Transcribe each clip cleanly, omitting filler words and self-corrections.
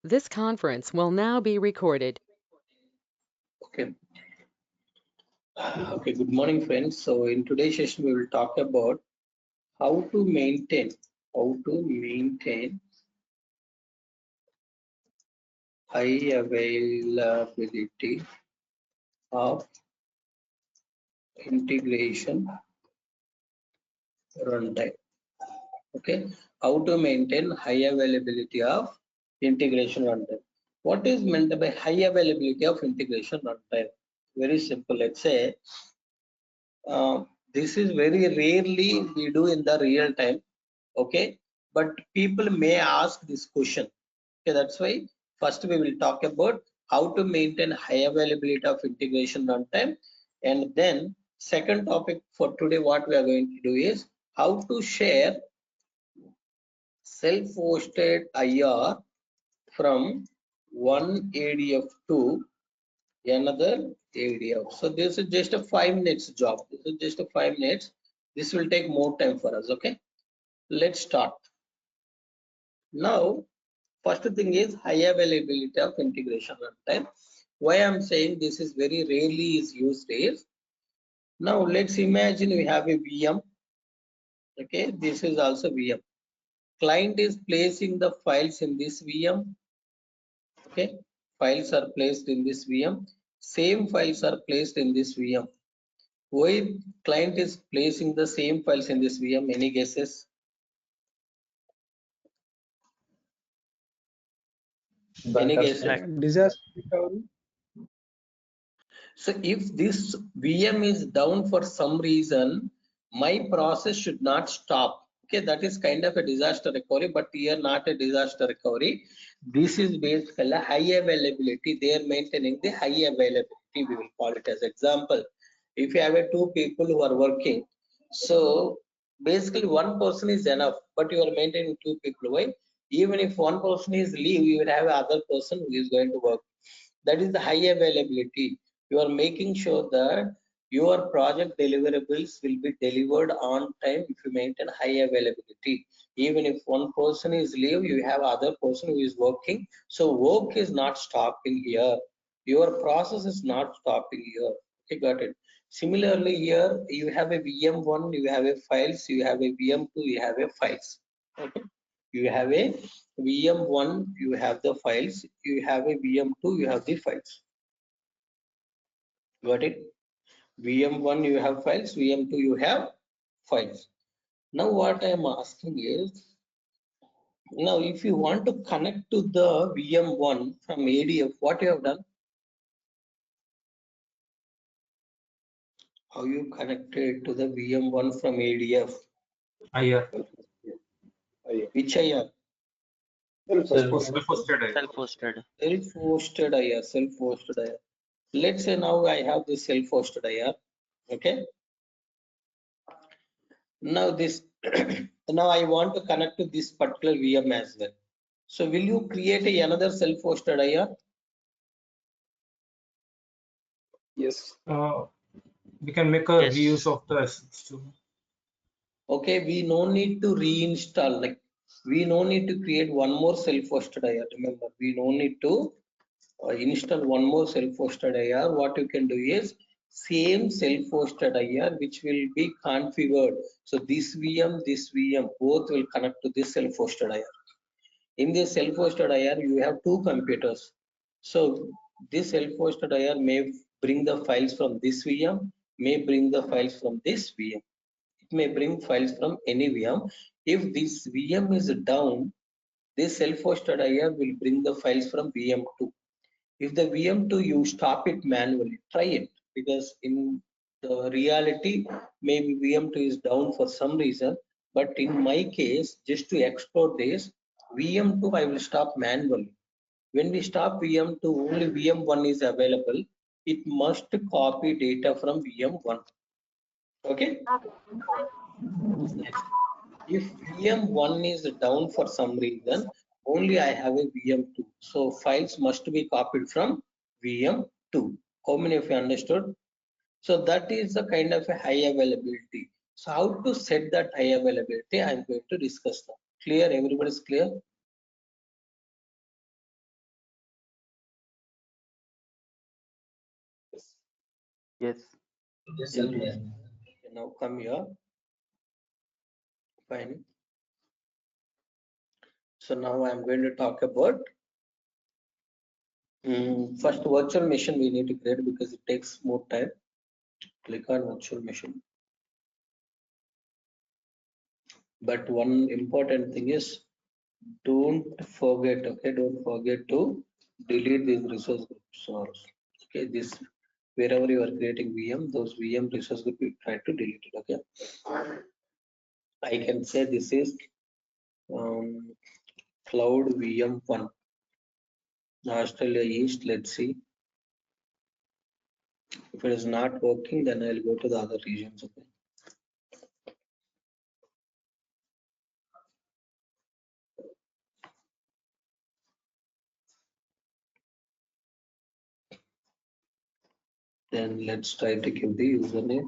This conference will now be recorded. Okay. Okay. Good morning, friends. So in today's session, we will talk about how to maintain high availability of integration runtime. Okay. How to maintain high availability of integration runtime. What is meant by high availability of integration runtime? Very simple. Let's say this is very rarely we do in the real time. Okay, but people may ask this question. Okay, that's why first we will talk about how to maintain high availability of integration runtime, and then second topic for today what we are going to do is how to share self-hosted IR from one ADF to another ADF. So this is just a 5 minutes job. This is just a 5 minutes. This will take more time for us. Okay, let's start. Now, first thing is high availability of integration runtime. Why I'm saying this is very rarely is used is, now let's imagine we have a VM. Okay, this is also VM. Client is placing the files in this VM. Okay, files are placed in this VM. Same files are placed in this VM. Why client is placing the same files in this VM? Any guesses? Any Backup guesses? stack. Disaster recovery. So if this VM is down for some reason, my process should not stop. Okay, that is kind of a disaster recovery, but here not a disaster recovery. This is basically high availability. They are maintaining the high availability. We will call it as example. If you have a two people who are working, so basically one person is enough, but you are maintaining two people. Why? Even if one person is leave, you will have another person who is going to work. That is the high availability. You are making sure that your project deliverables will be delivered on time if you maintain high availability. Even if one person is leave, you have other person who is working. So work is not stopping here. Your process is not stopping here. Okay, got it. Similarly, here you have a VM1, you have a files, you have a VM2, you have a files. Okay, you have a VM1, you have the files, you have a VM2, you have the files. Got it? VM1 you have files, VM2 you have files. Now what I am asking is, now if you want to connect to the VM1 from ADF, what you have done? How you connected to the VM1 from ADF? IR. Which IR? Self-hosted IR. Self-hosted. Self-hosted IR, self-hosted IR. Let's say now I have this self-hosted IR. Okay. Now this, now I want to connect to this particular VM as well. So will you create another self-hosted IR? Yes. We can make a reuse Yes. of the assets too. Okay, we no need to reinstall, like we no need to create one more self-hosted IR. Remember, we no need to install one more self-hosted IR. What you can do is same self-hosted IR which will be configured. So this VM both will connect to this self-hosted IR. In this self-hosted IR, you have two computers. So this self-hosted IR may bring the files from this VM, may bring the files from this VM. It may bring files from any VM. If this VM is down, this self-hosted IR will bring the files from VM2. If the VM2 you stop it manually, try it, because in the reality maybe VM2 is down for some reason, but in my case, just to explore this, VM2 I will stop manually. When we stop VM2, only VM1 is available. It must copy data from VM1. Okay. Next, if VM1 is down for some reason, only I have a VM2. So files must be copied from VM2. How many of you understood? So that is the kind of a high availability. So how to set that high availability, I'm going to discuss now. Clear? Everybody's clear? Yes. Yes. Now come here. Fine. So now I'm going to talk about first virtual machine we need to create because it takes more time. Click on virtual machine. But one important thing is don't forget, okay, don't forget to delete these resource groups or okay, this wherever you are creating VM, those VM resource group you try to delete it, okay. I can say this is cloud VM1 Australia East. Let's see if it is not working, then I'll go to the other regions, okay. Then let's try to give the username.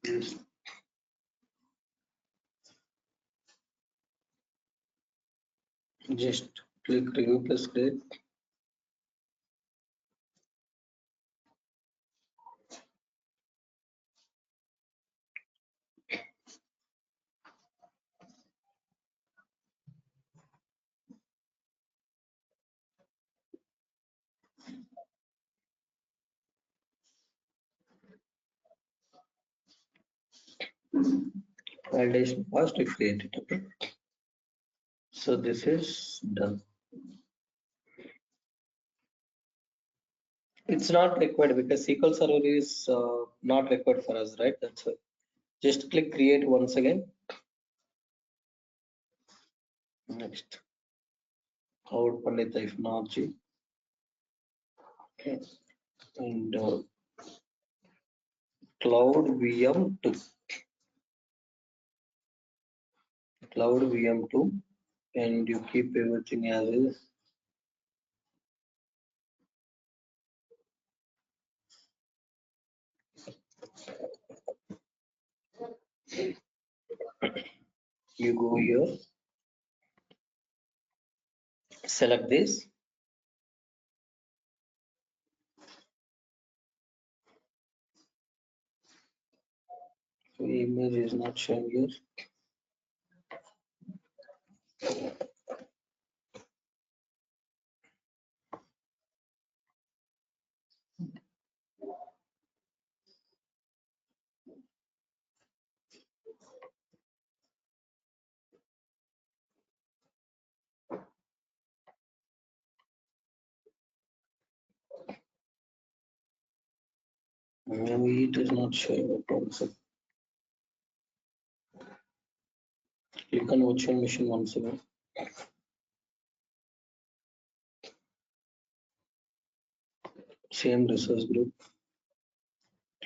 Yes. Just click review plus create. Validation first we create it, okay. So this is done. It's not required because SQL Server is not required for us, right? That's why. Just click create once again. Next, Cloud Pandit Technology. Okay, and Cloud VM2. Cloud VM2, and you keep everything as is. You go here, select this. So image is not showing here. Maybe it is not showing a problem. So click on virtual machine once again. Same resource group,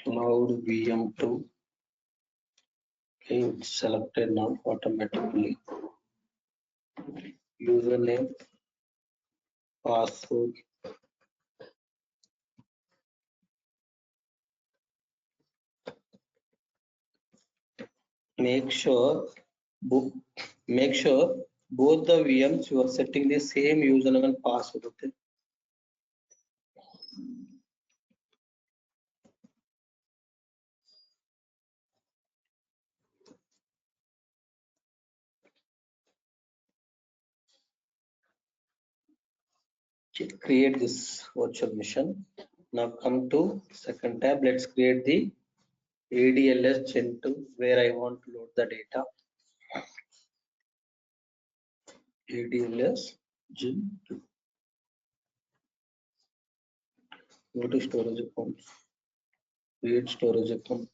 Cloud VM2. Okay, it's selected now automatically. Username, password. Make sure make sure both the VMs you are setting the same username and password. Okay. Create this virtual machine. Now come to second tab. Let's create the ADLS Gen 2 where I want to load the data. ADLS Gen 2. Go to storage account. Create storage account.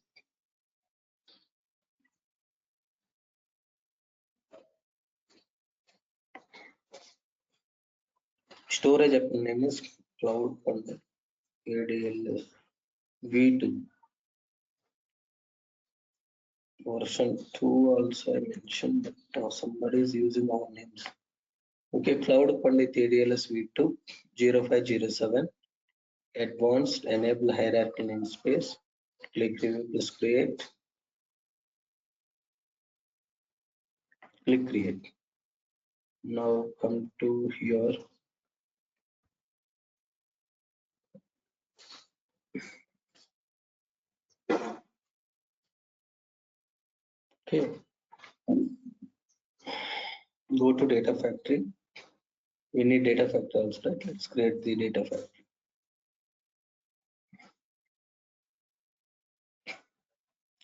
Storage account name is Cloud Pandit ADLS V2. Version 2 also I mentioned, but somebody is using our names. Okay, Cloud Pandit ADLS V2 0507. Advanced enable hierarchy namespace. Click review plus create. Click create. Now come to here. Okay. Go to data factory. We need data factory also, right? Let's create the data factory.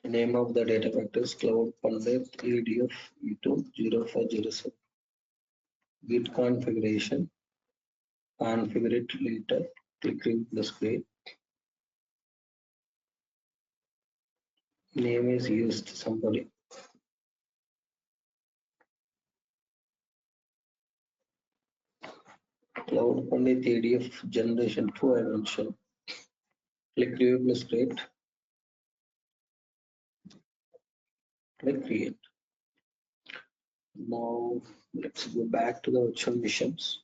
Name of the data factory is Cloud Pandit EDF E2 0407. Git configuration. Configure it later. Click review plus create. Name is used somebody. Cloud Pandit ADF generation 2 I mentioned. Click review plus create. Click create. Now let's go back to the virtual machines.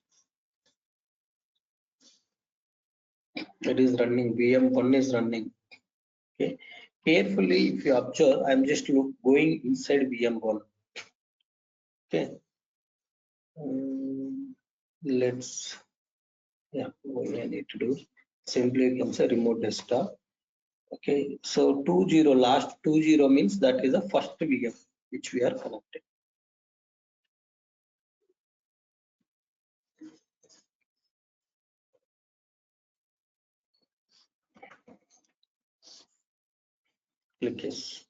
It is running. VM1 is running. Okay. Carefully, if you observe, I'm just going inside VM1. Okay. Let's. Yeah. What I need to do? Simply comes a remote desktop. Okay. So 20 last 20 means that is the first VM which we are connected. Click yes.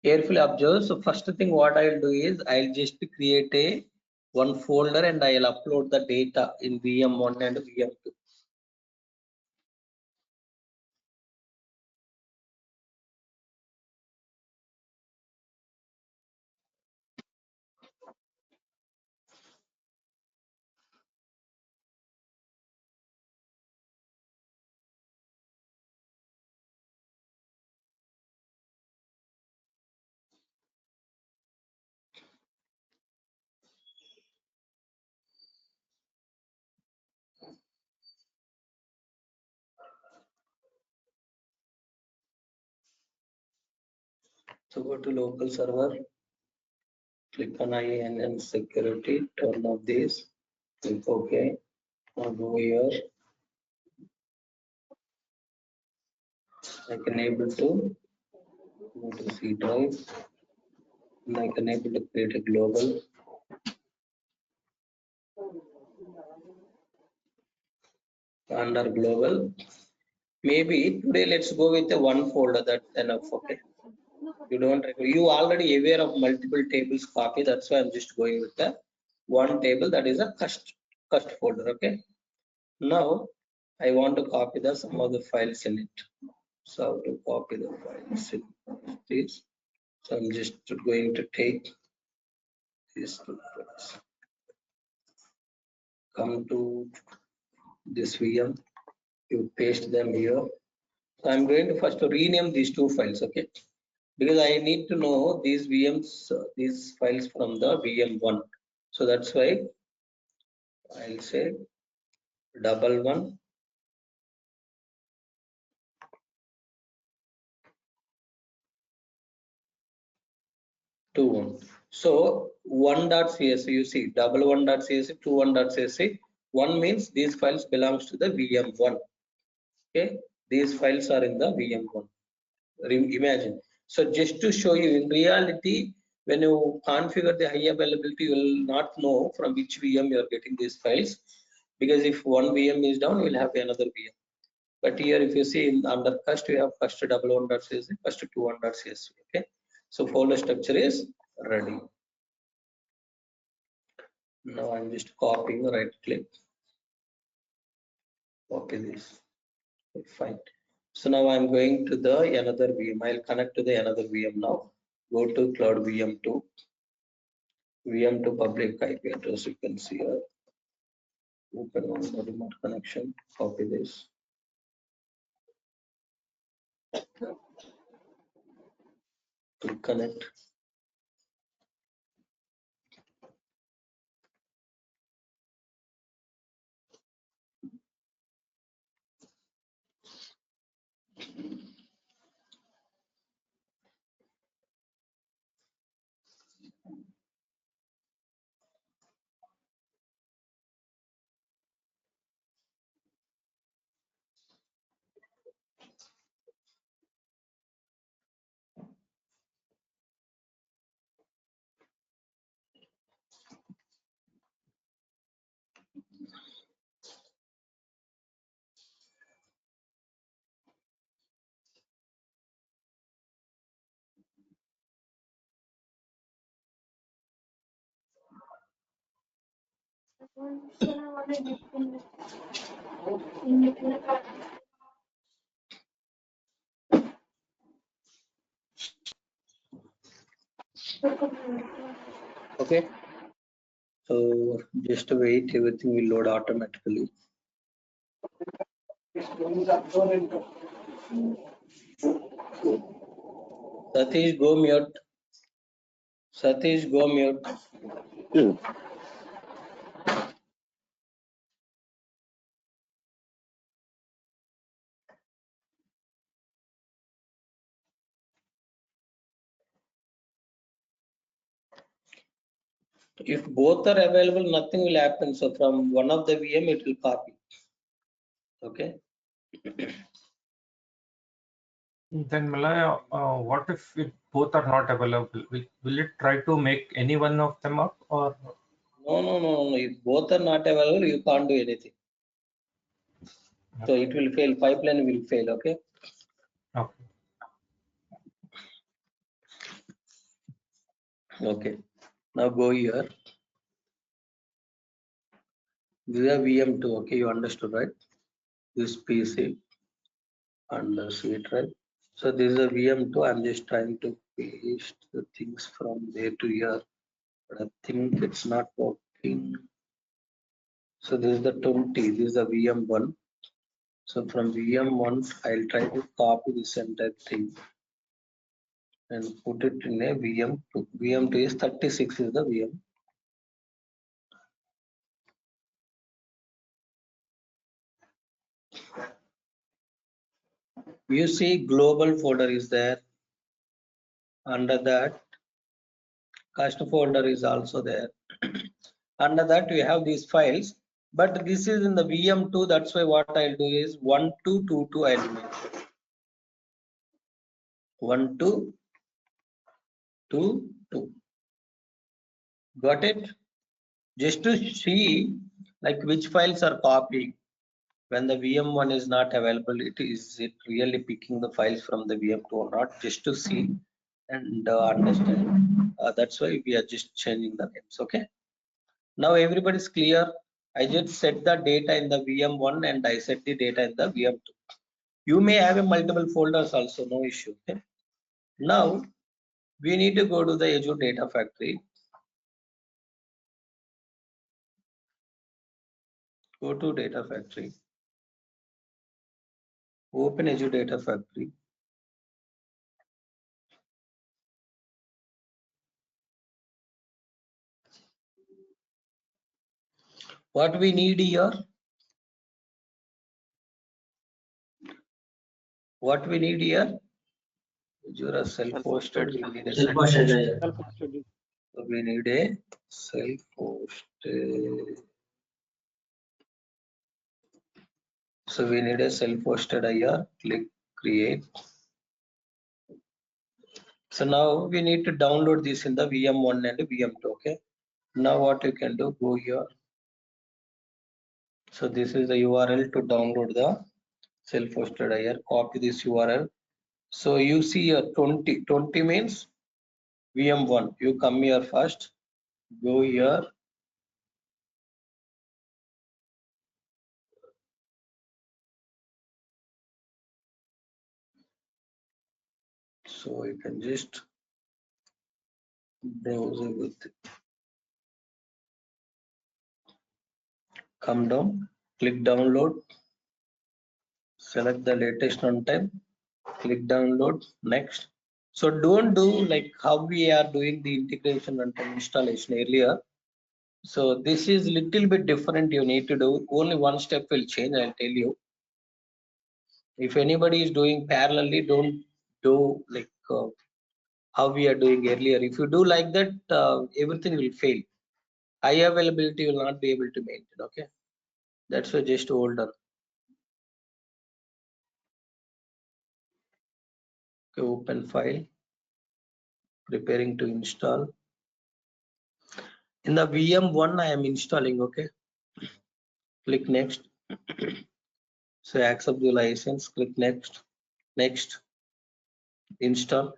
Carefully observe. So first thing what I'll do is I'll just create a one folder and I'll upload the data in VM1 and VM2. So go to local server, click on IANN security, turn off this, click OK. Now go here. I can able to go to C drive and I can able to create a global. Under global, maybe today let's go with the one folder. That's enough. Okay. You already aware of multiple tables copy. That's why I'm just going with the one table that is a cust folder. Okay. Now I want to copy the some of the files in it. So to copy the files in this. So I'm just going to take these two files. Come to this VM. You paste them here. So I'm going to first rename these two files. Okay. Because I need to know these VMs, these files from the VM1. So that's why I'll say double one 21. So 1.csv, you see double 1.csv, 21.csv. 1 means these files belongs to the VM1. Okay, these files are in the VM1. Imagine. So just to show you, in reality, when you configure the high availability, you will not know from which VM you are getting these files, because if one VM is down, you will have another VM. But here, if you see in under first, we have first double 1.csv, first 21.csv. Okay, so folder structure is ready. Now I'm just copying, right click, copy this. Okay, fine. So now I'm going to the another VM. I'll connect to the another VM now. Go to cloud VM2. VM2 public IP address, you can see here. Open on the remote connection. Copy this. Click connect. Okay. So just wait, everything will load automatically. Satish, go mute. Satish, go mute. If both are available, nothing will happen. So from one of the VM, it will copy. Okay. Then Malaya, what if both are not available? Will it try to make any one of them up, or? No. If both are not available, you can't do anything. So it will fail. Pipeline will fail. Okay. Okay. Okay. Now go here. This is a VM2. Okay, you understood, right? This PC and C drive. So this is a VM2. I'm just trying to paste the things from there to here, but I think it's not working. So this is the 20. This is the VM1. So from VM1, I'll try to copy this entire thing and put it in a VM2. VM2 is 36 is the VM. You see global folder is there. Under that, custom folder is also there. Under that we have these files, but this is in the VM2. That's why what I'll do is 1222 I'll make 1222. Got it? Just to see like which files are copying. When the VM1 is not available, it really picking the files from the VM2 or not, just to see and understand. That's why we are just changing the names. Okay. Now everybody's clear. I just set the data in the VM1 and I set the data in the VM2. You may have a multiple folders also, no issue. Okay. Now we need to go to the Azure Data Factory. Go to Data Factory. Open Azure Data Factory. What we need here? What we need here? Azure self-hosted. We need a Self-hosted. Self-hosted. so we need a self-hosted. So we need a self-hosted IR. Click create. So now we need to download this in the VM1 and VM2. Okay. Now what you can do? Go here. So this is the URL to download the self-hosted IR. Copy this URL. So you see here 20 means VM1. You come here first. Go here. So you can just browse with it. Come down, click download, select the latest runtime, click download, next. So don't do like how we are doing the integration runtime installation earlier. So this is little bit different. You need to do only one step will change. I'll tell you. If anybody is doing parallelly, don't do like how we are doing earlier. If you do like that, everything will fail. High availability will not be able to maintain. Okay, that's why just hold on. Okay, open file, preparing to install. In the VM1 I am installing. Okay, click next. So accept the license, click next, next, install.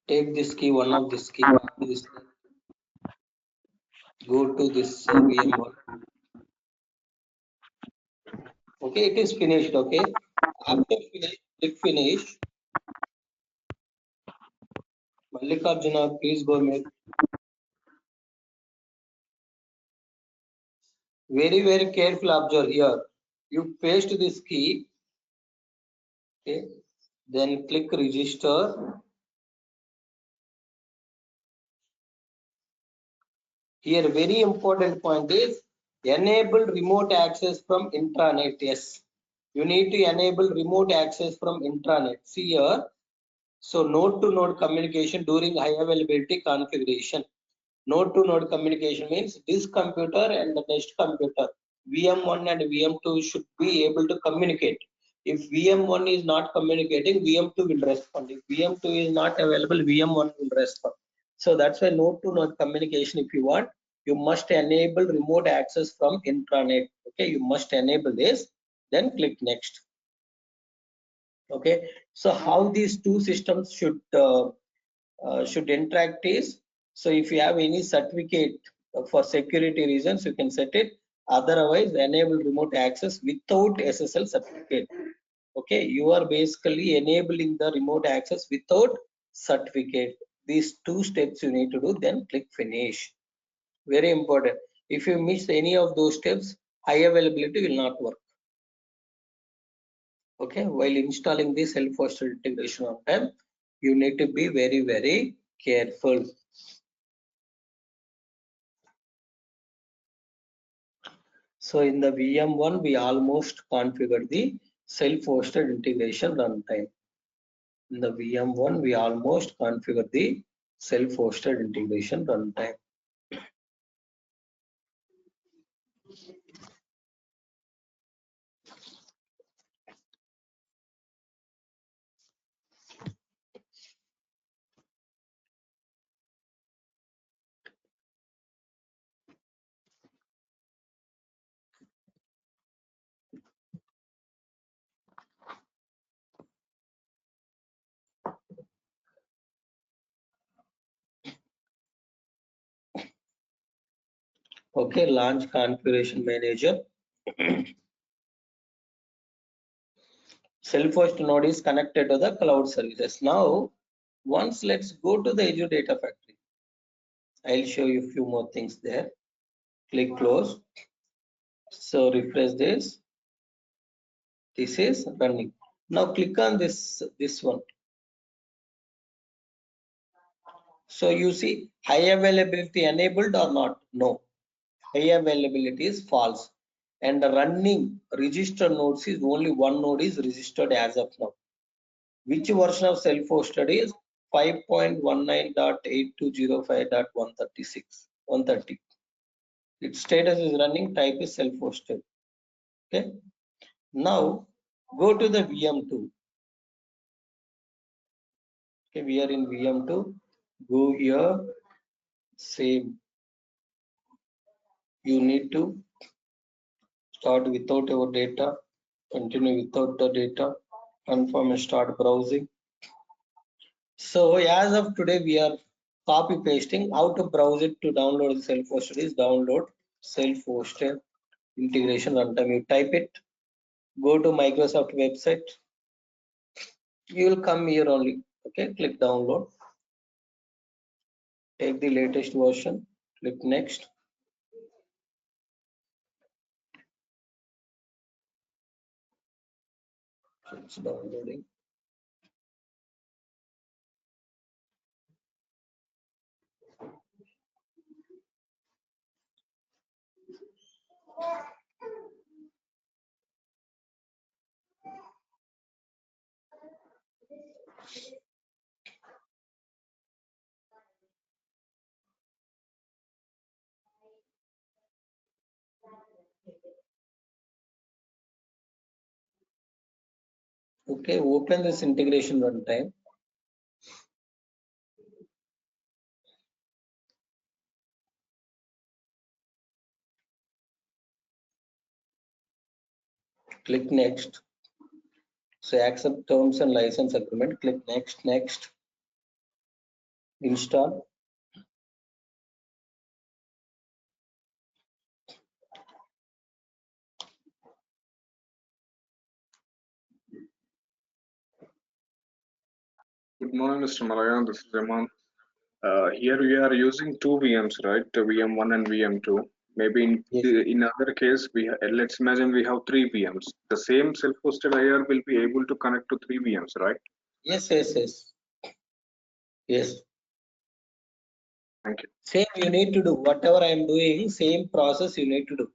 Take this key, one of this key, copy this, go to this VM1. Okay, it is finished. Okay, after finish, click finish. Mallikarjuna, please go make. Very careful. Observe here. You paste this key. Okay, then click register. Here, very important point is enable remote access from intranet. Yes, you need to enable remote access from intranet. See here. So node to node communication during high availability configuration. Node to node communication means this computer and the next computer, VM1 and VM2 should be able to communicate. If VM1 is not communicating, VM2 will respond. If VM2 is not available, VM1 will respond. So that's why node to node communication, if you want, you must enable remote access from intranet. Okay, you must enable this, then click next. Okay, so how these two systems should interact is, so if you have any certificate for security reasons, you can set it. Otherwise, enable remote access without SSL certificate. Okay, you are basically enabling the remote access without certificate. These 2 steps you need to do, then click finish. Very important. If you miss any of those steps, high availability will not work. Okay, while installing the self-hosted integration on time, you need to be very, very careful. So in the VM1, we almost configured the self-hosted integration runtime. In the VM1, we almost configured the self-hosted integration runtime. Okay, launch configuration manager. Self-host node is connected to the cloud services. Now, once let's go to the Azure Data Factory. I'll show you a few more things there. Click close. So refresh this. This is running. Now click on this one. So you see high availability enabled or not? No. High availability is false. And the running registered nodes is only one node is registered as of now. Which version of self-hosted is 5.19.8205.136 130. Its status is running, type is self-hosted. Okay. Now go to the VM2. Okay, we are in VM2. Go here. Same. You need to start without your data. Continue without the data. Confirm and start browsing. So as of today, we are copy pasting. How to browse it to download the self-hosted is download self-hosted integration runtime. You type it, go to Microsoft website. You will come here only. Okay, click download. Take the latest version. Click next. It's downloading. Okay, open this integration runtime. Click next. So accept terms and license agreement. Click next, next. Install. Good morning, Mr. Malayan. This is Raman. Here we are using two VMs, right? The VM1 and VM2. Maybe in other case, let's imagine we have three VMs. The same self-hosted IR will be able to connect to three VMs, right? Yes, yes, yes. Yes. Thank you. Same you need to do. Whatever I am doing, same process you need to do.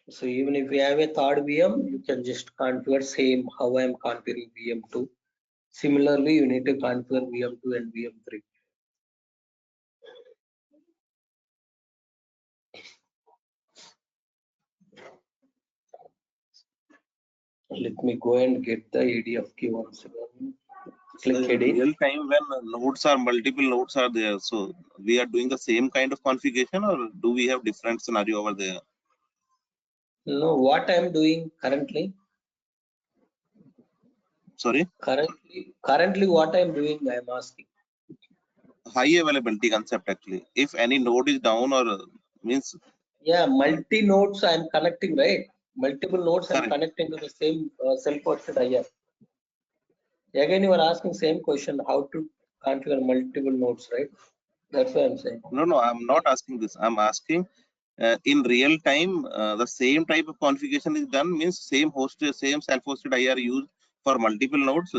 So even if you have a third VM, you can just configure same how I am configuring VM2. Similarly, you need to configure VM2 and VM3. Let me go and get the ADF key once again. Click So in edit. real time when multiple nodes are there, so we are doing the same kind of configuration or do we have different scenario over there? No, what I am doing currently. Sorry? Currently what I am doing, I am asking. High availability concept actually. If any node is down or means. Yeah, multi nodes I am connecting, right? Multiple nodes I am Correct. connecting to the same self-hosted IR. Again, you are asking same question, how to configure multiple nodes, right? That's what I'm saying. No, I'm not asking this. I'm asking in real time, the same type of configuration is done, means same self-hosted IR used for multiple nodes.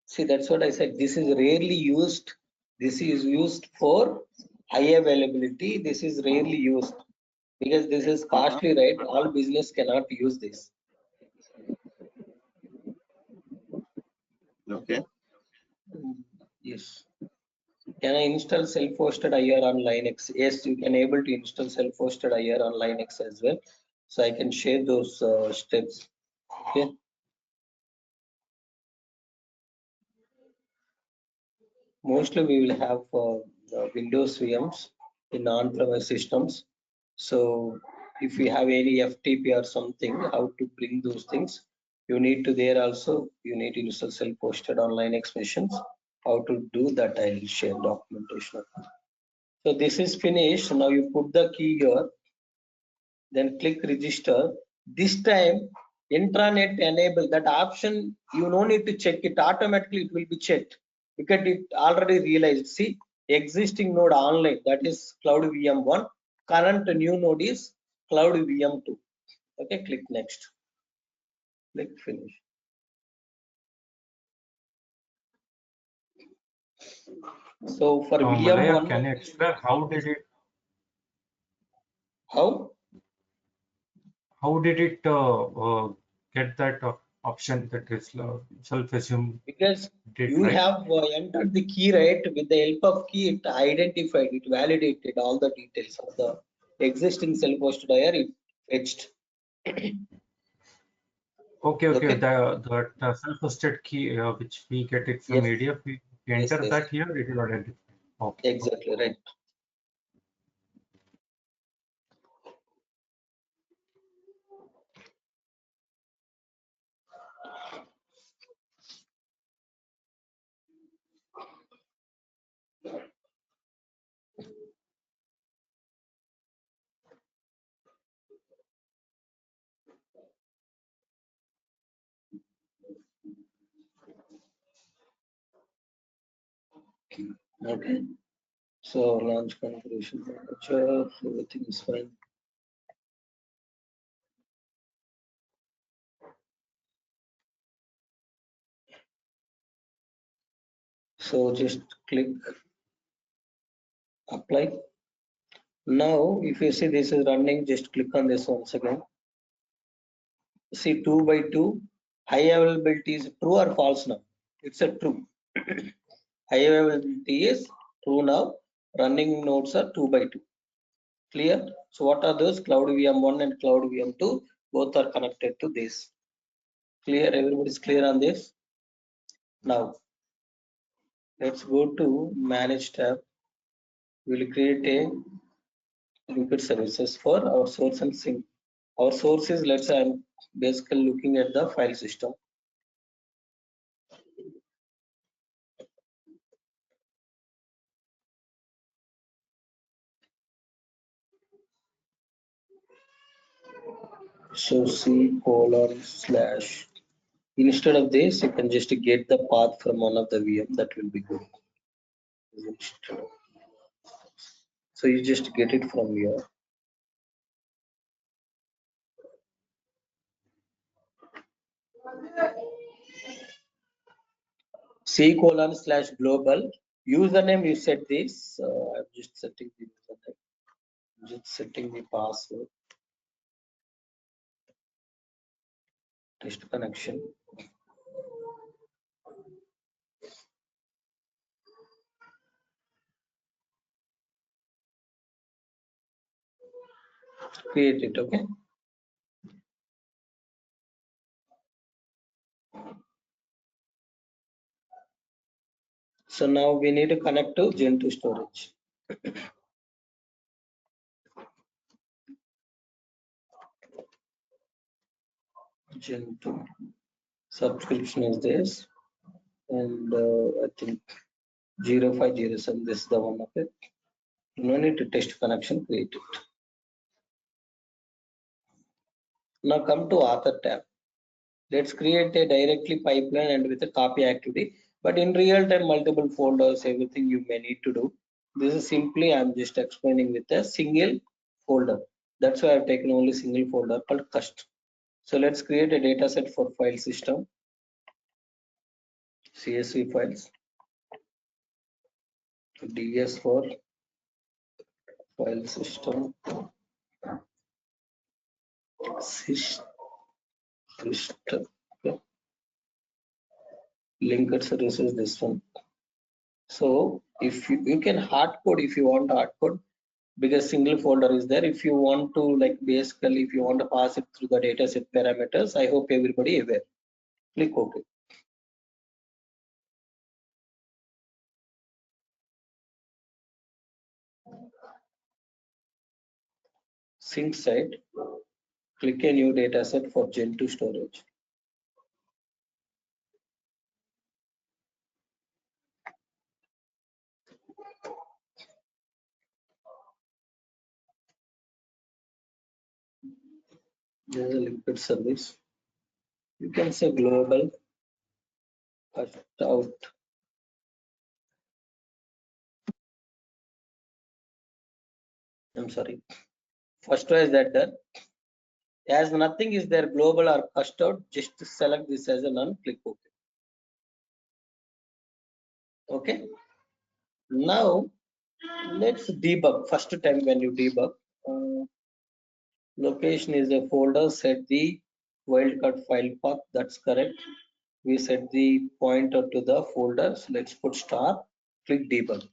See, that's what I said. This is rarely used. This is used for high availability. This is rarely used because this is costly, right? All business cannot use this. Okay. Yes. Can I install self-hosted IR on Linux? Yes, you can able to install self-hosted IR on Linux as well. So I can share those steps. Okay. Mostly we will have Windows VMs in on-premise systems. So if we have any FTP or something, how to bring those things, you need to there also, you need to install self-hosted on Linux machines. How to do that, I will share documentation. So this is finished. Now you put the key here, then click register. This time intranet enable, that option you no need to check it, automatically it will be checked because it already realized. See, existing node online, that is cloud VM1, current new node is cloud VM2. Okay, click next, click finish. So for Malaya, VM1, can you explain how did it how get that option that is self-assumed because did you right? have entered the key, right? With the help of key, it identified, it validated all the details of the existing self-hosted IR, it fetched. Okay, Okay. the self-hosted key which we get it from Yes. ADF, we Yes, enter yes, that here, it will identify. Okay. exactly right. Okay. So launch configuration manager, everything is fine. So just click apply. Now, if you see this is running, just click on this once again. See 2 by 2, high availability is true or false now? It's a true. High availability is true now. Running nodes are 2 by 2. Clear? So what are those? Cloud VM1 and Cloud VM2, both are connected to this. Clear? Everybody is clear on this? Now, let's go to Manage tab. We'll create a linked services for our source and sync. Our source is, let's say I'm basically looking at the file system. So C:/. Instead of this, you can just get the path from one of the VM. That will be good. So you just get it from here. C:/global. Username, you set this. I'm just setting the username. Just setting the password. Test connection. Create it. Okay. So now we need to connect to Gen2 storage. Gen2 subscription is this, and I think 0507. This is the one of it. No need to test connection. Create it. Now come to author tab. Let's create a directly pipeline and with a copy activity. But in real time, multiple folders, everything you may need to do. This is simply I'm just explaining with a single folder. That's why I've taken only single folder called cust. So let's create a data set for file system, CSV files, DS for file system, system, okay. Linked services, this one. So if you can hard code if you want hard code, because single folder is there. If you want to like basically if you want to pass it through the dataset parameters, I hope everybody aware. Click OK. Sync site. Click a new dataset for Gen2 storage. There's a linked service. You can say global cut out. I'm sorry. First one is that as nothing is there global or cust out, just select this as a none, click OK. Okay. Now let's debug. First time when you debug, location is a folder, set the wildcard file path, that's correct. We set the pointer to the folder, so let's put star, click debug.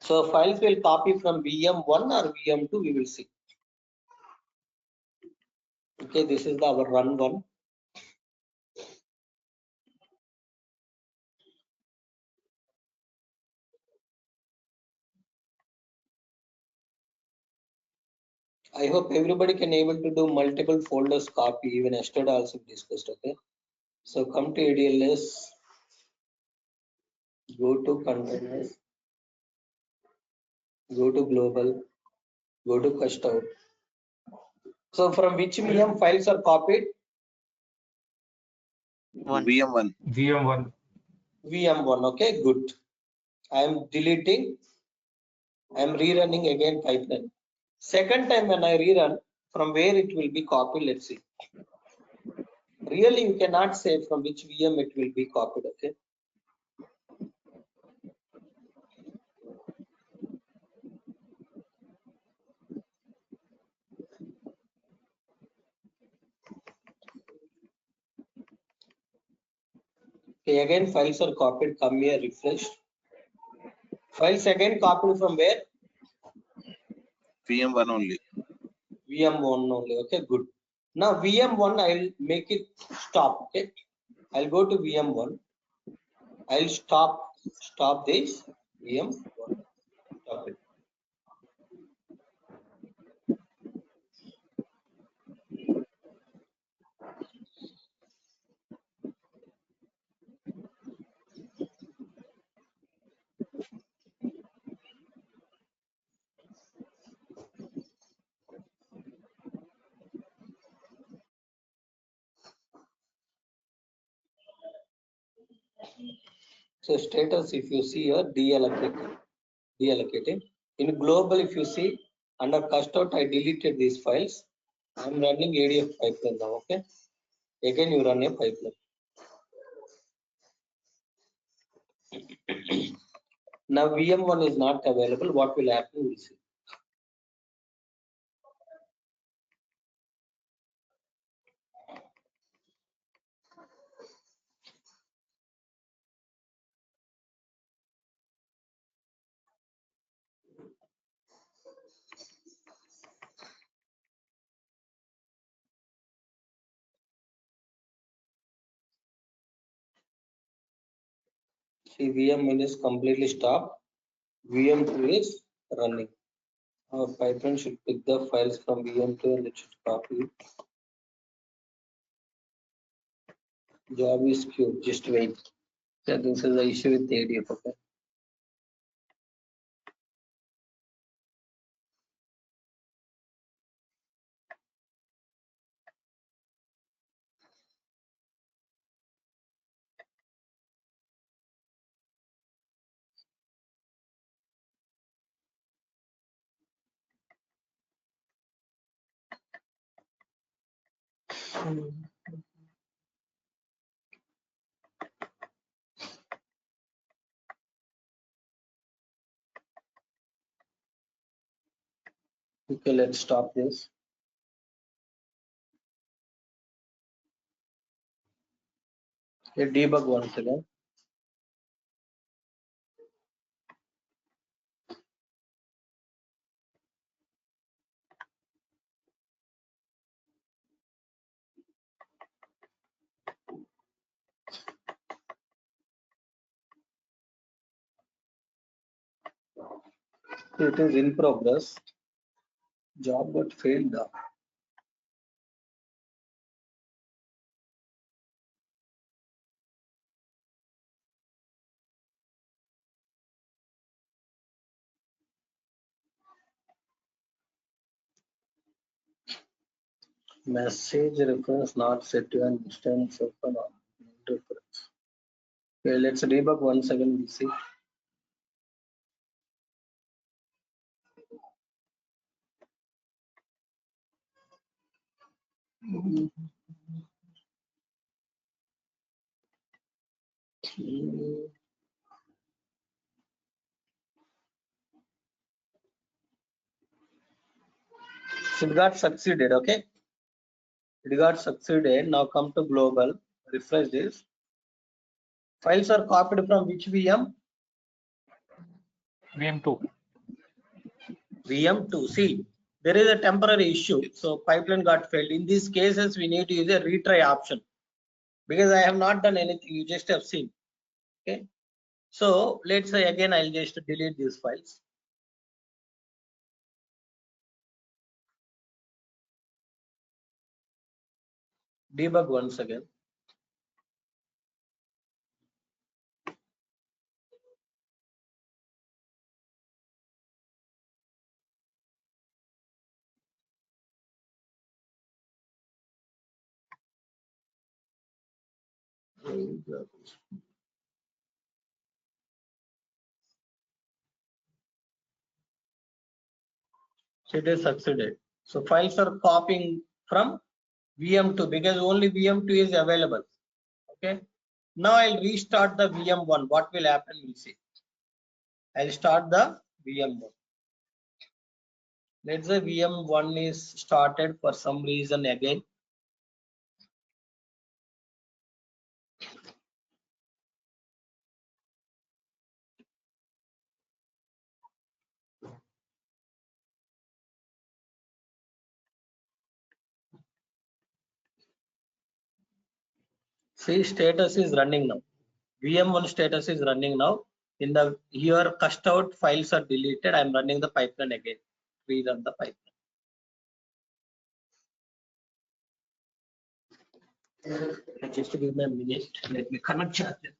So files will copy from VM1 or VM2, we will see. Okay, this is our run one. I hope everybody can able to do multiple folders copy, even yesterday also discussed. Okay, so come to ADLS, go to containers, go to global, go to cust out. So from which VM files are copied? VM1. VM1. VM1. Okay, good. I am deleting. I am rerunning again pipeline. Second time when I rerun, from where it will be copied, let's see. Really, you cannot say from which VM it will be copied. Okay. Okay, again files are copied. Come here, refresh. Files again copied from where? VM1 only. VM1 only. Okay, good. Now VM1, I'll make it stop. Okay, I'll go to VM1. I'll stop this VM1. Stop it. So status, if you see here, deallocating. In global, if you see under cust out, I deleted these files. I'm running ADF pipeline now. Okay. Again, you run a pipeline. Now VM1 is not available. What will happen? We'll see. See, VM1 is completely stopped. VM2 is running. Our pipeline should pick the files from VM2 and it should copy it. Job is queued. Just wait. So this is the issue with the ADF. Okay. Okay, let's stop this. Okay, debug once again. It is in progress. Job got failed. Message reference not set to an instance of an reference. Okay, let's debug once again. We see. So it got succeeded. Okay, it got succeeded. Now come to global. Refresh this. Files are copied from which VM? VM2. VM2. See, there is a temporary issue. So pipeline got failed. In these cases, we need to use a retry option because I have not done anything. You just have seen. Okay. So let's say again, I'll just delete these files. Debug once again. So it is succeeded. So files are copying from VM2 because only VM2 is available. Okay. Now I'll restart the VM1. What will happen? We'll see. I'll start the VM1. Let's say VM1 is started for some reason again. See, status is running now. VM1 status is running now. In the here cast out files are deleted. I'm running the pipeline again. Rerun the pipeline. Just give me a minute. Let me connect charger.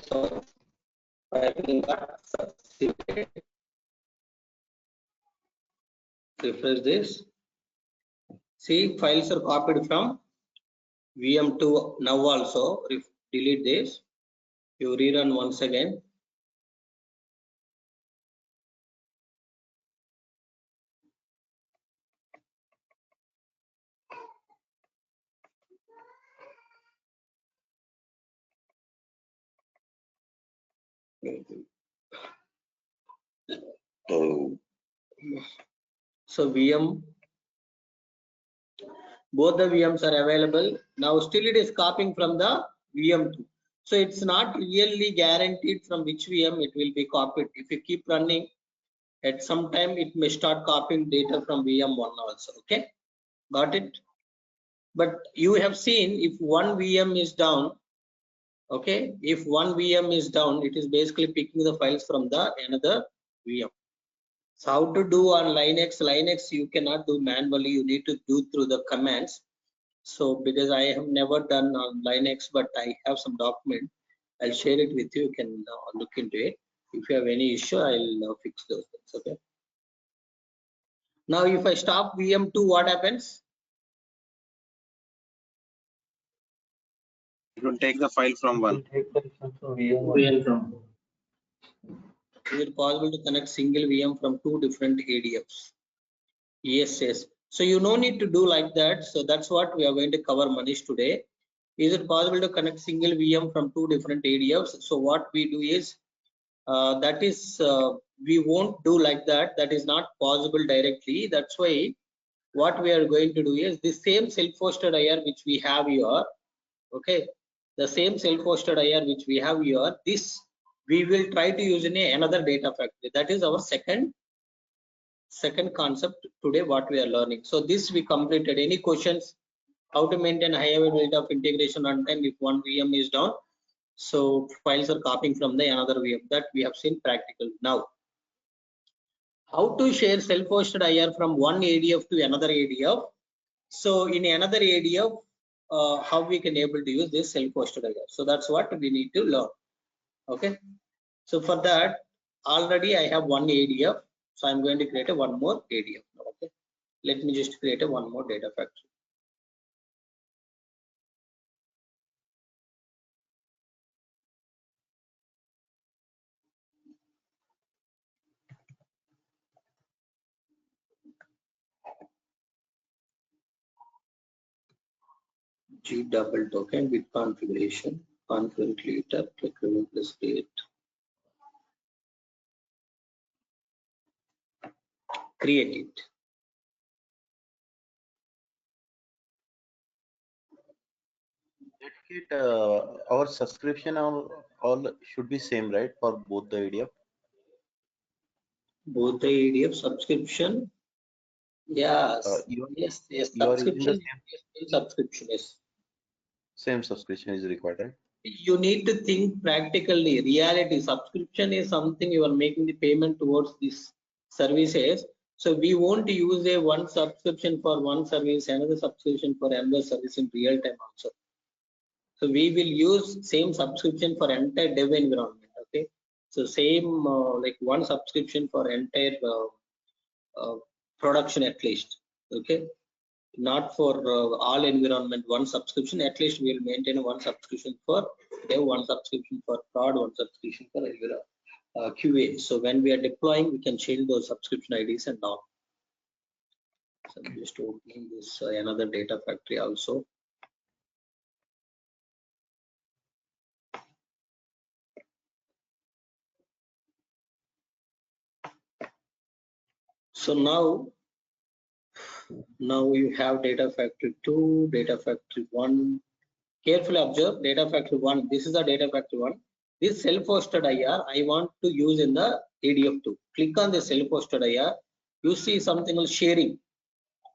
So pipeline got succeeded. Refresh this. See, files are copied from VM2 now also. Delete this. You rerun once again. So VM, both the VMs are available. Now still it is copying from the VM2. So it's not really guaranteed from which VM it will be copied. If you keep running, at some time it may start copying data from VM1 also. Okay, got it? But you have seen if one VM is down, Okay, if one VM is down, it is basically picking the files from the another VM. So how to do on Linux? Linux you cannot do manually, you need to do through the commands. So because I have never done on Linux, but I have some document, I'll share it with you. You can look into it. If you have any issue, I'll fix those things. Okay. Now, if I stop VM2, what happens? It will take the file from one. Is it possible to connect single VM from two different ADFs? Yes, yes. So you no need to do like that. So that's what we are going to cover, Manish, today. Is it possible to connect single VM from two different ADFs? So what we do is, we won't do like that. That is not possible directly. That's why what we are going to do is the same self-hosted IR which we have here. Okay, the same self-hosted IR which we have here. This we will try to use in another data factory. That is our second concept today. What we are learning. So this we completed. Any questions? How to maintain high availability of integration runtime if one VM is down? So files are copying from the another VM, that we have seen practical. Now, how to share self-hosted IR from one ADF to another ADF? So in another ADF, how we can able to use this self-hosted IR? So that's what we need to learn. Okay. So for that, already I have one ADF. So I'm going to create a one more ADF. Okay. Let me just create a one more data factory. G double token with configuration, configure later, click remove the state, create it. Our subscription all should be same, right, for both the ADF? Both the ADF subscription. Yes, You yes, you are using the subscription, subscription, yes. same subscription is required, right? You need to think practically. Reality subscription is something you are making the payment towards these services. So we won't use a one subscription for one service, another subscription for another service in real time also. So we will use same subscription for entire dev environment. Okay. So same like one subscription for entire production at least. Okay. Not for all environment one subscription. At least we will maintain one subscription for dev, one subscription for prod, one subscription for QA. So when we are deploying, we can change those subscription IDs and all. So I'm just opening this another data factory also. So now you have data factory 2, data factory 1. Carefully observe data factory 1. This is the data factory 1. This self-hosted IR I want to use in the ADF2. Click on the self-hosted IR. You see something called sharing.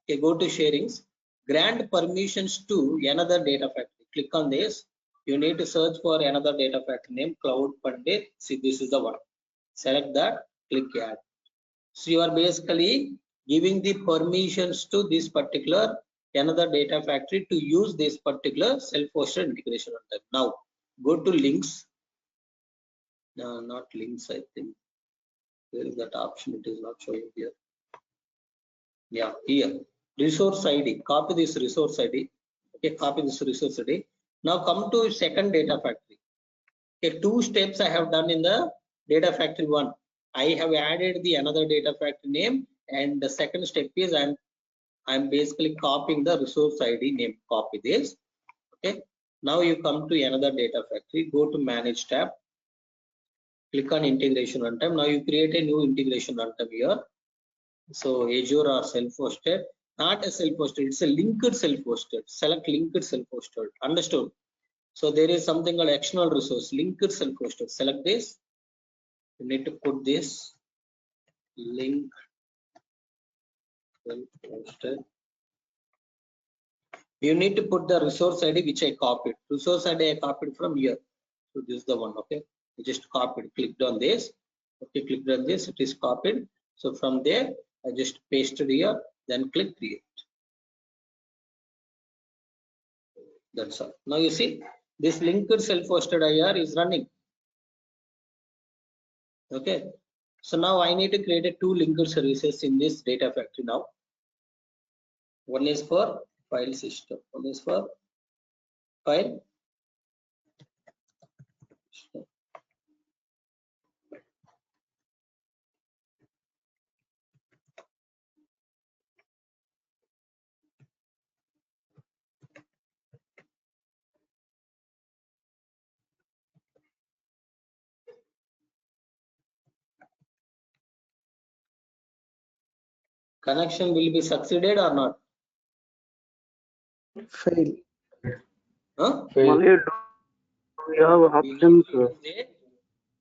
Okay, go to sharings. Grant permissions to another data factory. Click on this. You need to search for another data factory name, Cloud Pandit. See, this is the one. Select that. Click add. So you are basically giving the permissions to this particular another data factory to use this particular self-hosted integration runtime. Now go to links. No, not links, I think. Where is that option? It is not showing here. Yeah, here. Resource ID. Copy this resource ID. Okay, copy this resource ID. Now come to second data factory. Okay, 2 steps I have done in the data factory 1. I have added the another data factory name, and the second step is I'm basically copying the resource ID name. Copy this. Okay. Now you come to another data factory. Go to manage tab. Click on integration runtime. Now you create a new integration runtime here. So Azure or self-hosted, not a self-hosted. It's a linked self-hosted. Select linked self-hosted. Understood? So there is something called external resource, linked self-hosted. Select this. You need to put this link self-hosted. You need to put the resource ID which I copied. Resource ID I copied from here. So this is the one. Okay, I just copied, clicked on this. Okay, clicked on this, it is copied. So from there, I just pasted here, then click create. That's all. Now you see, this linked self-hosted IR is running. Okay, so now I need to create a two linked services in this data factory now. One is for file system, one is for file system. Connection will be succeeded or not? Fail. Huh? Malay, we have options.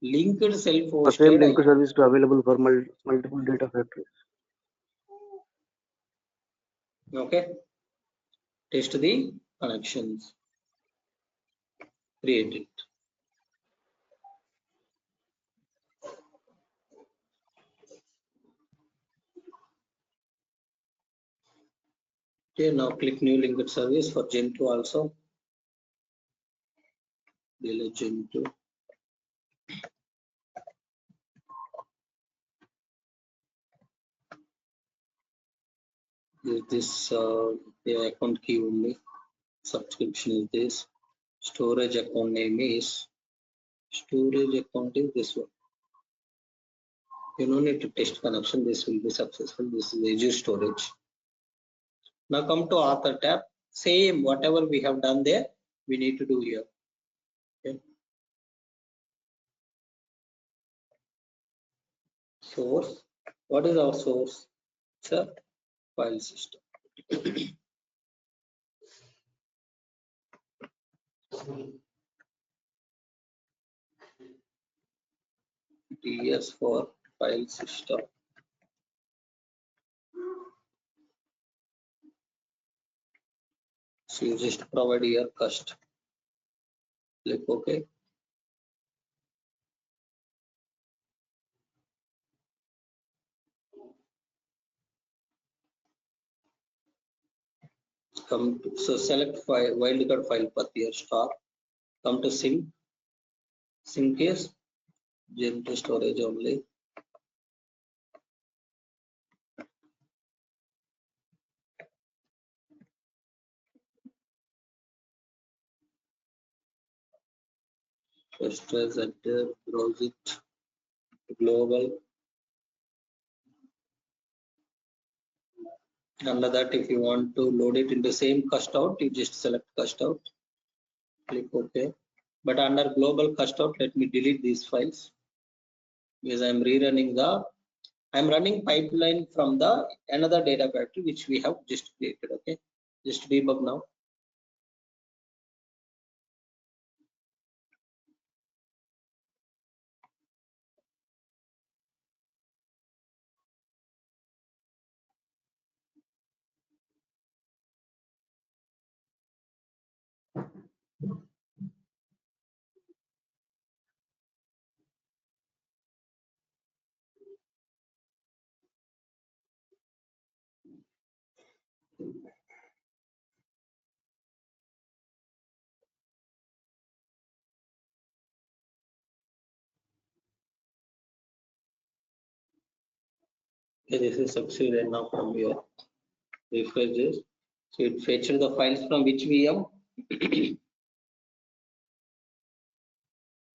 Linked The same self-hosted link IR. service to available for multiple data factories. Okay, test the connections, create it. Okay, now click new linked service for Gen 2 also. Delete Gen 2. Is this the account key only? Subscription is this. Storage account name is this one. You don't need to test connection. This will be successful. This is Azure storage. Now come to author tab. Same whatever we have done there, we need to do here. Okay. Source. What is our source? It's a file system. TS for file system. So you just provide here cust. Click OK. Come to, so select file wildcard file path here star. Come to sync. Sync is Gen 2 storage only. First as enter, browse it, global. Under that, if you want to load it in the same cust out, you just select cust out, click OK. But under global cust out, let me delete these files because I'm running pipeline from the another data factory which we have just created. Okay, just debug now. Okay, this is succeeded now from here. Refresh this. So it fetched the files from which VM?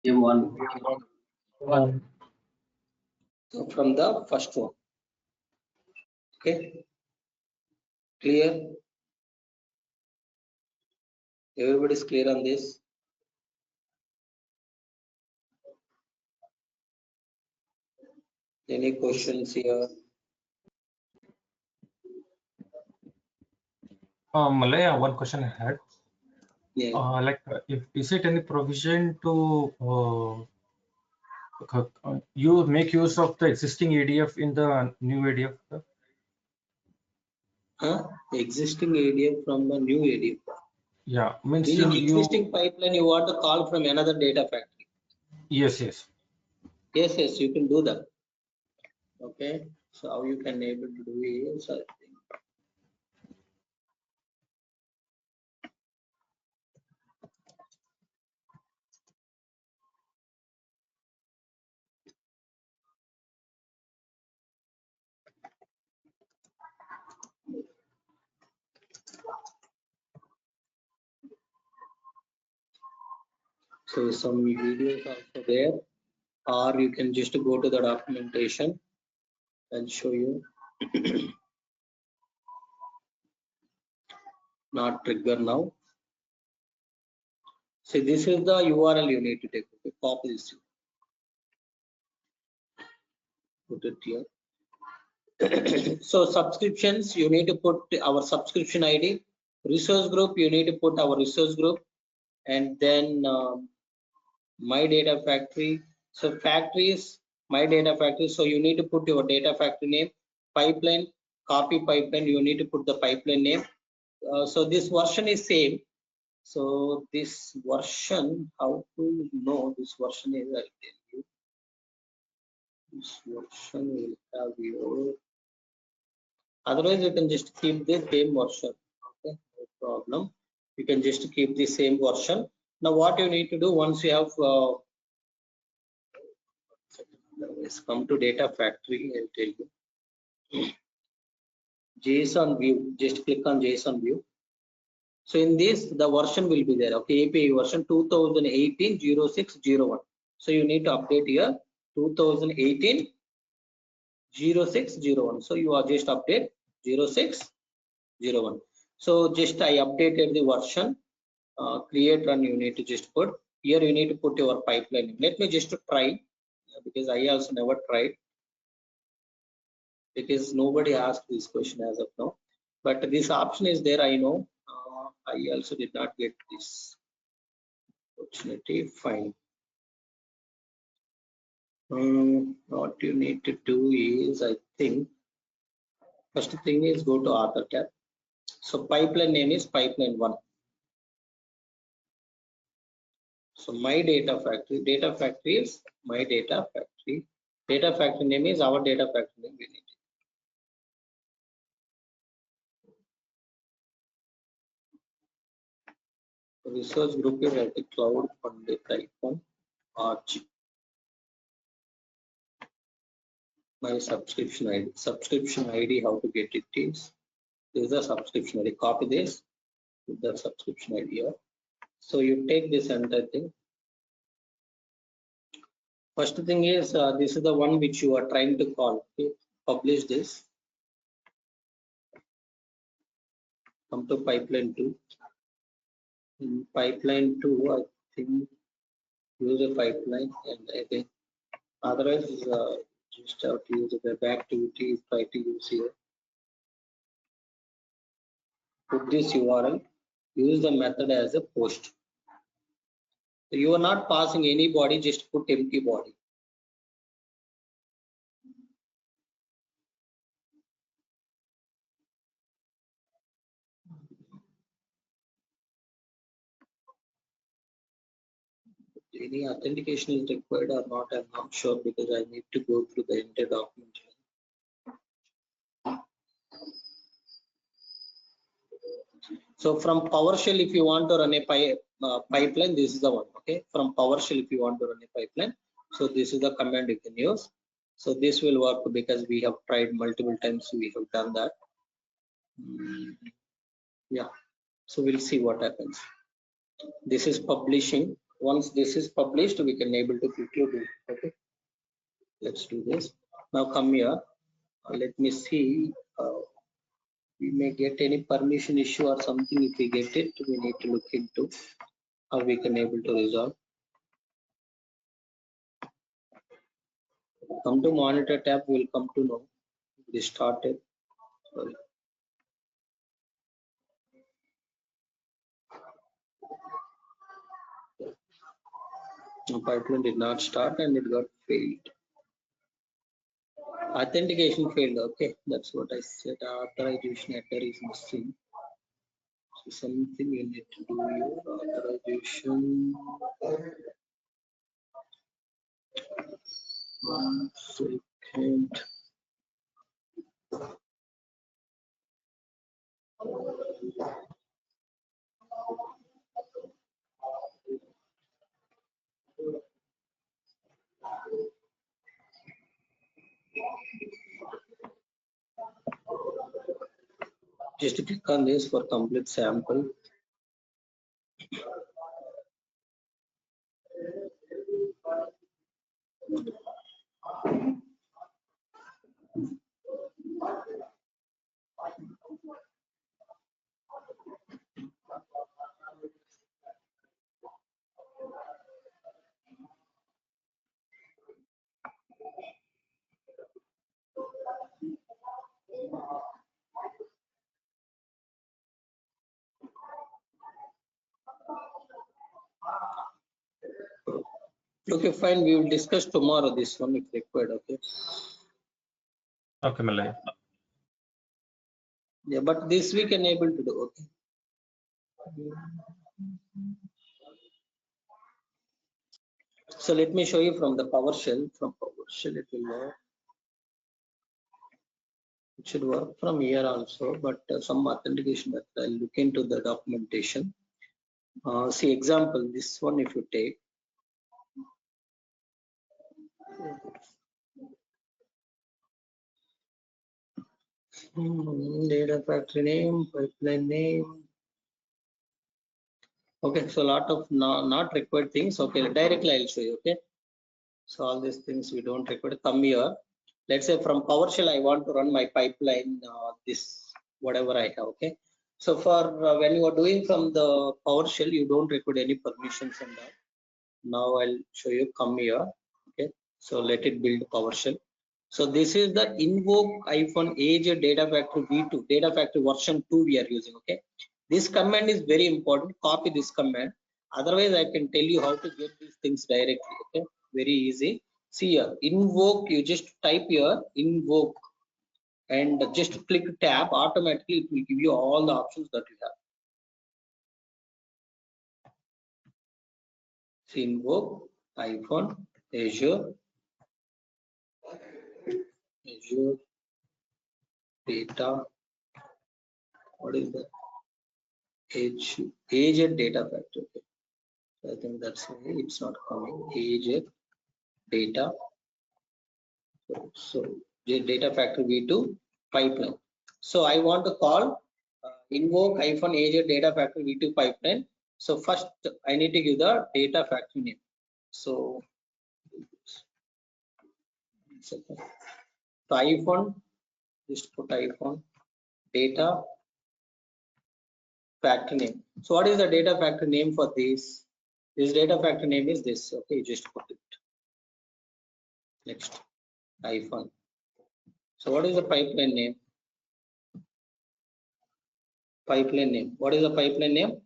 M1. So from the first one. Okay, clear? Everybody is clear on this? Any questions here? Malaya, one question I had. Yeah. Is it any provision to you make use of the existing ADF in the new ADF? Existing ADF from the new ADF. Yeah, means In you. existing pipeline, you want to call from another data factory. Yes, yes. Yes, you can do that. Okay, so how you can able to do is, I think. So some videos also there, or you can just go to the documentation and show you. Not trigger now. So this is the URL you need to take. Okay, copy this. Put it here. So subscriptions, you need to put our subscription ID. Resource group, you need to put our resource group, and then my data factory. So factories, my data factory. So you need to put your data factory name. Pipeline, copy pipeline, you need to put the pipeline name. So this version is same. So this version, how to know this version is, I'll tell you. This version will have your, otherwise you can just keep the same version. Okay, no problem. You can just keep the same version. Now what you need to do, once you have come to data factory, I'll tell you. JSON view, just click on JSON view. So in this, the version will be there. Okay, API version 2018-0601. So you need to update here 2018-0601. So you are just update 0601. So just I updated the version. Create run, you need to just put here. You need to put your pipeline. Let me just try, because I also never tried, because nobody asked this question as of now. But this option is there. I know. I also did not get this opportunity. Fine. What you need to do is, I think, first thing is go to author tab. So pipeline name is pipeline 1. So my data factory is my data factory. Data factory name is our data factory name. We need. Research group is at the cloud funded icon. Arch. My subscription ID. Subscription ID, how to get it is, this is a subscription ID. Copy this, put the subscription ID here. So you take this entire thing. First thing is, this is the one which you are trying to call. Okay? Publish this. Come to pipeline 2. In pipeline 2, I think use a pipeline, and I think otherwise just have to use the web activity. Try to use here. Put this URL. Use the method as a post. So you are not passing any body, just put empty body. Any authentication is required or not, I'm not sure, because I need to go through the entire document. So from PowerShell, if you want to run a pipeline, this is the one. Okay, from PowerShell, if you want to run a pipeline, so this is the command you can use. So this will work, because we have tried multiple times. We have done that. Yeah. So we'll see what happens. This is publishing. Once this is published, we can able to quickly do. Okay. Let's do this. Now come here. Let me see. We may get any permission issue or something. If we get it, we need to look into how we can able to resolve. Come to monitor tab, we'll come to know this started. Sorry. The pipeline did not start and it got failed. Authentication failed. Okay, that's what I said. Authorization header is missing. Something you need to do your authorization. 1 second. Just click on this for complete sample. Okay, fine. We will discuss tomorrow this one if required. Okay. Okay, Malaya. Yeah, but this we can able to do. Okay. So let me show you from the PowerShell. From PowerShell, it will work. It should work from here also, but some authentication method. I'll look into the documentation. See example. This one, if you take. Data factory name, pipeline name. Okay, so a lot of not required things. Okay, directly I'll show you. Okay, so all these things we don't require. Come here. Let's say from PowerShell I want to run my pipeline. This whatever I have. Okay, so for when you are doing from the PowerShell, you don't require any permissions and that. Now I'll show you. Come here. Okay, so let it build PowerShell. So this is the invoke-age data factory v2 data factory version 2 we are using. Okay, this command is very important. Copy this command. Otherwise, I can tell you how to get these things directly. Okay, very easy. See here, invoke. You just type here invoke and just click tab. Automatically, it will give you all the options that you have. See invoke -Azure data. What is that? Age data factory. Okay. I think that's why it's not coming. Age data. So data factory v2 pipeline. So I want to call invoke-age data factory v2 pipeline. So first I need to give the data factory name. So hyphen, just put hyphen data factory name. So what is the data factory name for this? This data factory name is this. Okay, just put it. Next hyphen. So what is the pipeline name? Pipeline name. What is the pipeline name?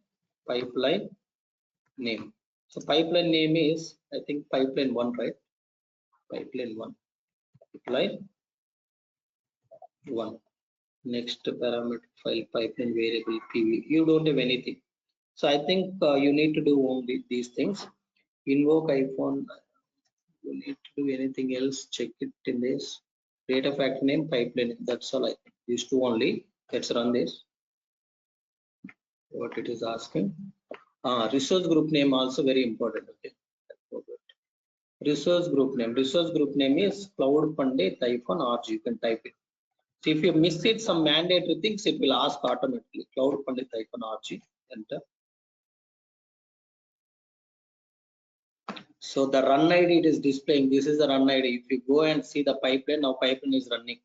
Pipeline name. So pipeline name is, I think pipeline 1, right? Pipeline 1. Pipeline 1. Next parameter file pipeline variable PV. You don't have anything. So I think you need to do only these things. Invoke iPhone. You need to do anything else. Check it in this. Data factory name, pipeline name. That's all I think. These two only. Let's run this. What it is asking. Resource group name also very important. Okay. Resource group name. Resource group name is Cloud Pandit-RG. You can type it. So if you miss it, some mandatory things, it will ask automatically. Cloud Pandit-RG. Enter. So the run ID it is displaying. This is the run ID. If you go and see the pipeline, now pipeline is running.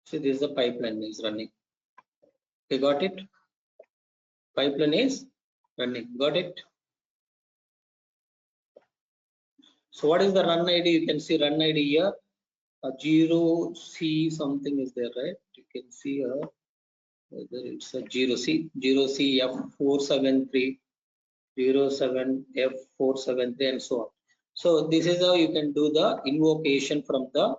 See, this is the pipeline is running. You got it? Pipeline is running. Got it? So what is the run ID? You can see run ID here. 0C something is there, right? You can see here whether it's a 0C, 0C F473, 07 F473, and so on. So this is how you can do the invocation from the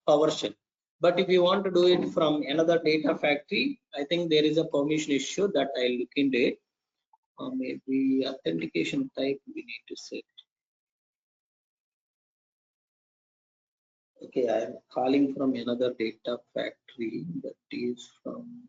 PowerShell. But if you want to do it from another data factory, I think there is a permission issue that I'll look into it. Or maybe authentication type we need to set. Okay, I am calling from another data factory that is from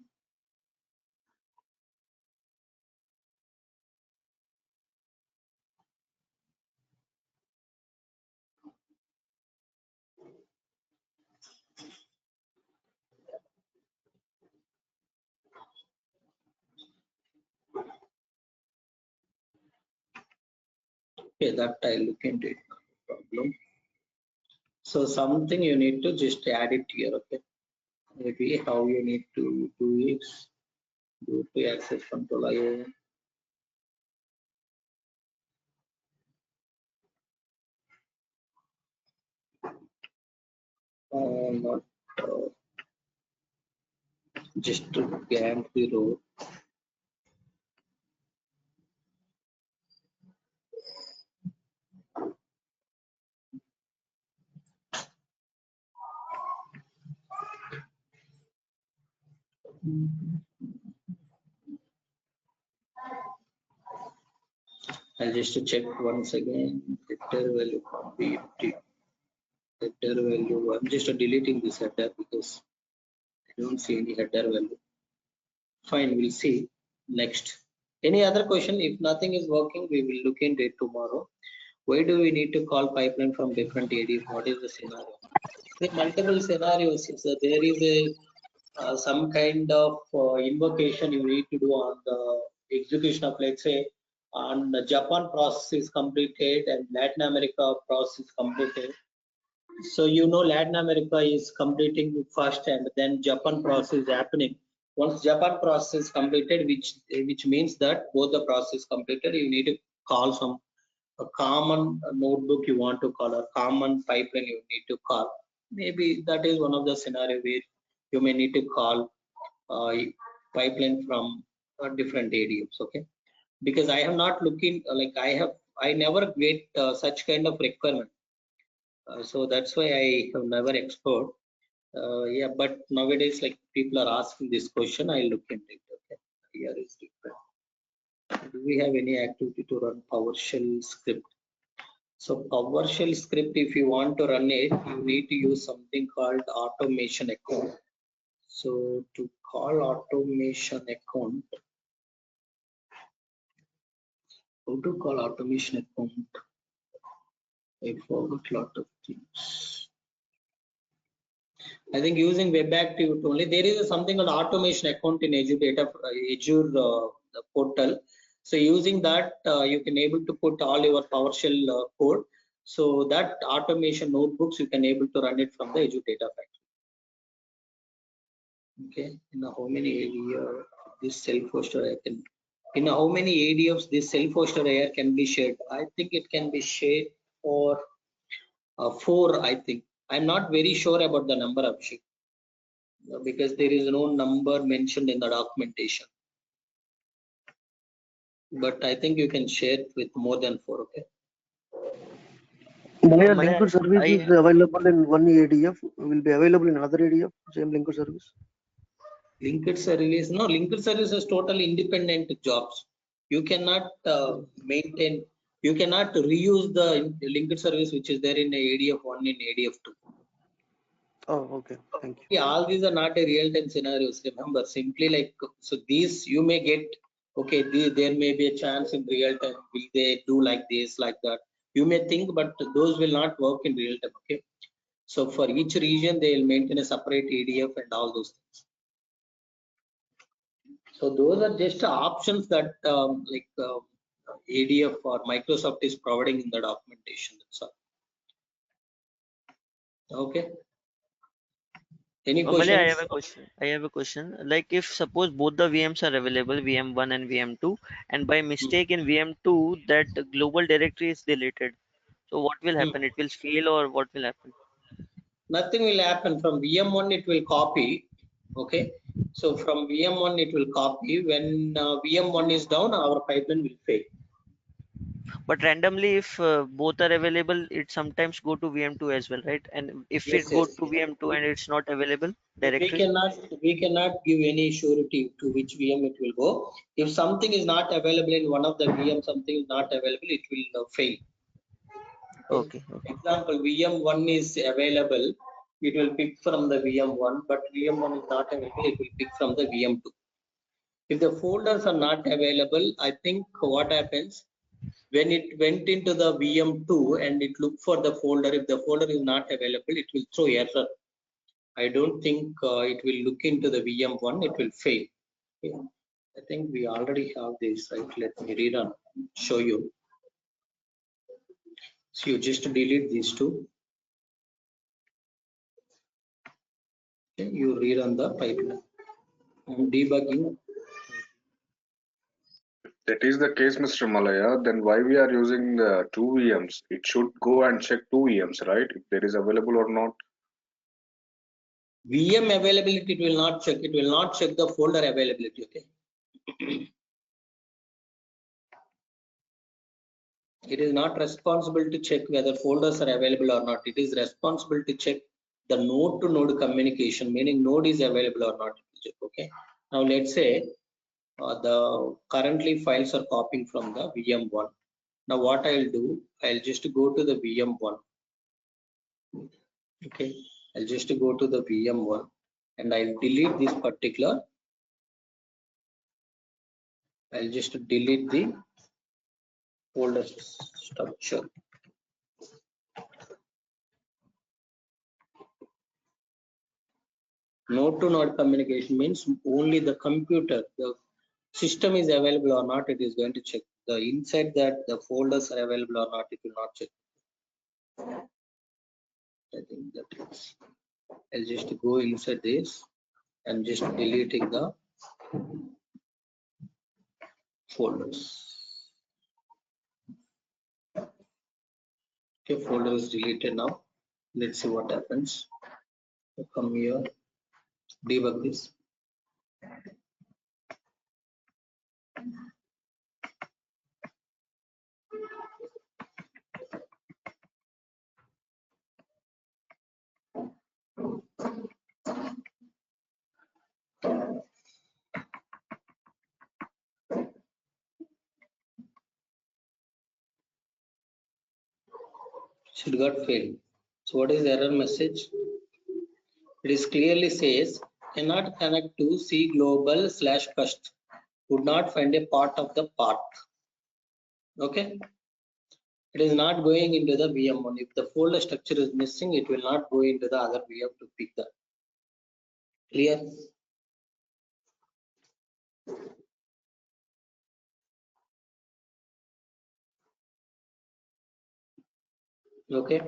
okay, that I'll look into it, no problem. So something you need to just add it here, okay? Maybe how you need to do it, go to access control IO. Not just to Gantt the row. I'll just check once again. Header value copy empty. Header value. I'm just deleting this header because I don't see any header value. Fine, we'll see next. Any other question? If nothing is working, we will look into it tomorrow. Why do we need to call pipeline from different ADF? What is the scenario? There are multiple scenarios. So there is a some kind of invocation you need to do on the execution of, let's say, on the Japan process is completed and Latin America process is completed. So Latin America is completing first and then Japan process is happening. Once Japan process is completed, which means that both the process completed, you need to call a common notebook you want to call, a common pipeline you need to call. Maybe that is one of the scenario where you may need to call pipeline from different ADFs, okay? Because I have not looking like I never get such kind of requirement. So that's why I have never explored. Yeah, but nowadays, like people are asking this question, I look into it. Okay, here is different. Do we have any activity to run PowerShell script? So PowerShell script, if you want to run it, you need to use something called automation account. So to call automation account, how to call automation account? I forgot a lot of things. I think using web activity only. There is something called automation account in Azure portal. So using that, you can able to put all your PowerShell code. So that automation notebooks you can able to run it from the Azure Data Factory. Okay. In how many ADF this self-hosted AR can? In how many ADFs this self-hosted AR can be shared? I think it can be shared for 4. I think I'm not very sure about the number of sheet. Because there is no number mentioned in the documentation, but I think you can share it with more than 4. Okay. Malaya Malaya, linked service I is available in one ADF, will be available in another ADF, same linked service. Linked service, no, linked service is totally independent jobs. You cannot maintain, you cannot reuse the linked service which is there in ADF 1 in ADF 2. Oh, okay, thank you. Yeah, all these are not a real-time scenarios. Remember, simply like, so these you may get, okay, there may be a chance in real time. Will they do like this, like that? You may think, but those will not work in real time. Okay. So for each region, they will maintain a separate ADF and all those things. So those are just options that ADF or Microsoft is providing in the documentation. That's all. Okay. Any questions? Malaya, I have a question. Like if suppose both the VMs are available, VM1 and VM2, and by mistake in VM2 that global directory is deleted. So what will happen? It will fail or what will happen? Nothing will happen. From VM1 it will copy. Okay. So from VM1 it will copy. When VM1 is down, our pipeline will fail. But randomly, if both are available, it sometimes go to VM2 as well, right? And if Yes, it go yes. to VM2 and it's not available We directory, cannot give any surety to which VM it will go. If something is not available in one of the VM, something is not available, it will fail. okay, okay, Example, VM1 is available, it will pick from the VM1, but VM1 is not available, it will pick from the VM2. If the folders are not available, I think what happens, when it went into the VM2 and it looked for the folder, if the folder is not available, it will throw error. I don't think it will look into the VM1, it will fail. Okay. I think we already have this, right? Let me rerun, show you. So you just delete these two. Okay. You rerun the pipeline. I'm debugging. That is the case, Mr. Malaya. Then why we are using the two VMs? It should go and check two VMs, right? If there is available or not. VM availability, it will not check. It will not check the folder availability. Okay. It is not responsible to check whether folders are available or not. It is responsible to check the node to node communication, meaning node is available or not. Okay. Now let's say the currently files are copying from the VM1. Now what I'll do, I'll just go to the VM1. Okay. I'll just go to the VM1 and I'll delete this particular. I'll just delete the folder structure. Node to node communication means only the computer, the system is available or not, it is going to check. The inside that the folders are available or not, it will not check. I think that is. I'll just go inside this and just deleting the folders. Okay, folder is deleted now. Let's see what happens. Come here, debug this. Should got failed. So what is the error message? It is clearly says cannot connect to C global / cust. Would not find a part of the path. Okay. It is not going into the VM1. If the folder structure is missing, it will not go into the other VM to pick that. Clear? Okay.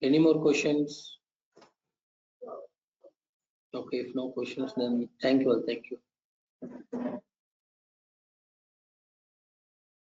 Any more questions? Okay, if no questions, then thank you all. Thank you.